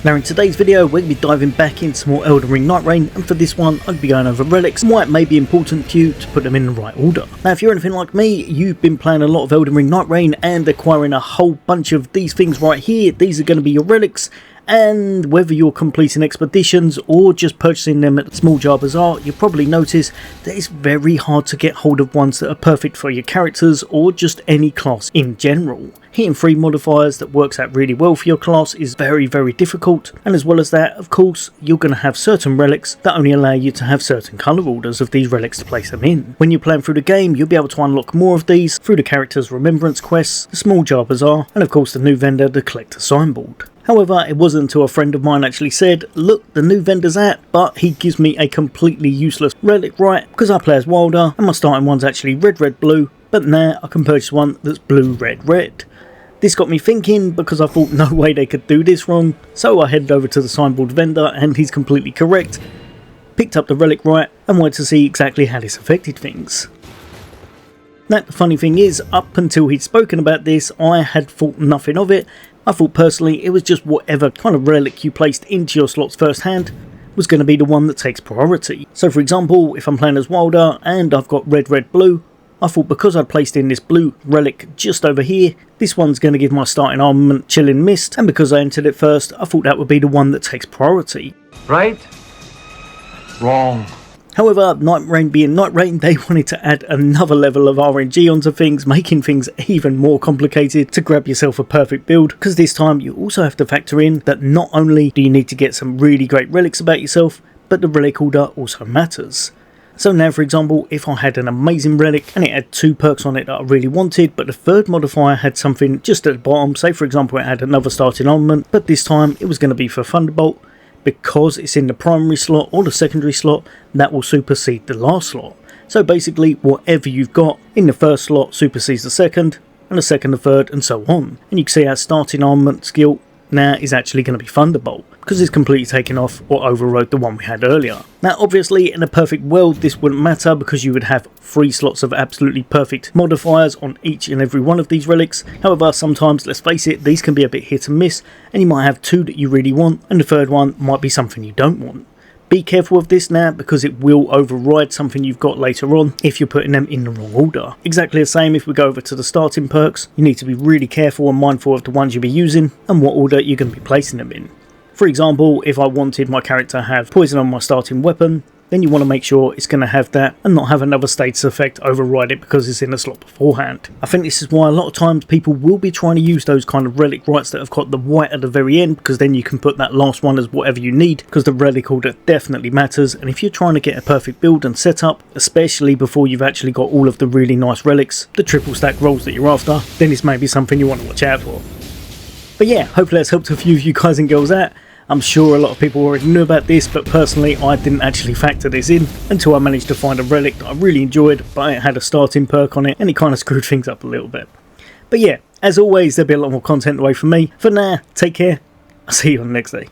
Now in today's video we're going to be diving back into some more Elden Ring Nightreign, and for this one I'll be going over relics and why it may be important to you to put them in the right order. Now if you're anything like me, you've been playing a lot of Elden Ring Nightreign and acquiring a whole bunch of these things right here. These are going to be your relics, and whether you're completing expeditions or just purchasing them at the small jar bazaar, you'll probably notice that it's very hard to get hold of ones that are perfect for your characters or just any class in general. Hitting 3 modifiers that works out really well for your class is very difficult, and as well as that, of course, you're going to have certain relics that only allow you to have certain colour orders of these relics to place them in. When you're playing through the game, you'll be able to unlock more of these through the character's remembrance quests, the small jar bazaar, and of course the new vendor, the collector signboard. However, it wasn't until a friend of mine actually said, look, the new vendor's out, but he gives me a completely useless relic right because I play as Wilder and my starting one's actually red, blue, but now I can purchase one that's blue, red. This got me thinking because I thought no way they could do this wrong, so I headed over to the signboard vendor and he's completely correct, picked up the relic right and wanted to see exactly how this affected things. Now the funny thing is, up until he'd spoken about this, I had thought nothing of it. I thought personally it was just whatever kind of relic you placed into your slots first hand was going to be the one that takes priority. So for example, if I'm playing as Wilder and I've got red, blue, I thought because I'd placed in this blue relic just over here, this one's going to give my starting armament Chilling Mist, and because I entered it first, I thought that would be the one that takes priority. Right? Wrong. However, Nightreign being Nightreign, they wanted to add another level of RNG onto things, making things even more complicated to grab yourself a perfect build, because this time you also have to factor in that not only do you need to get some really great relics about yourself, but the relic order also matters. So now for example, if I had an amazing relic and it had 2 perks on it that I really wanted, but the third modifier had something just at the bottom, say for example it had another starting armament, but this time it was going to be for Thunderbolt, because it's in the primary slot or the secondary slot, that will supersede the last slot. So basically whatever you've got in the first slot supersedes the second, and the second the third, and so on. And you can see our starting armament skill now is actually going to be Thunderbolt, because it's completely taken off or overrode the one we had earlier. Now obviously in a perfect world this wouldn't matter, because you would have 3 slots of absolutely perfect modifiers on each and every one of these relics. However, sometimes, let's face it, these can be a bit hit and miss, and you might have 2 that you really want and the third one might be something you don't want. Be careful of this now, because it will override something you've got later on if you're putting them in the wrong order. Exactly the same if we go over to the starting perks. You need to be really careful and mindful of the ones you'll be using and what order you're going to be placing them in. For example, if I wanted my character to have poison on my starting weapon, then you want to make sure it's going to have that and not have another status effect override it because it's in a slot beforehand. I think this is why a lot of times people will be trying to use those kind of relic rites that have got the white at the very end, because then you can put that last one as whatever you need, because the relic order definitely matters. And if you're trying to get a perfect build and setup, especially before you've actually got all of the really nice relics, the triple stack rolls that you're after, then this may be something you want to watch out for. But yeah, hopefully that's helped a few of you guys and girls out. I'm sure a lot of people already knew about this, but personally I didn't actually factor this in until I managed to find a relic that I really enjoyed, but it had a starting perk on it and it kind of screwed things up a little bit. But yeah, as always, there'll be a lot more content away from me. For now, take care. I'll see you on the next day.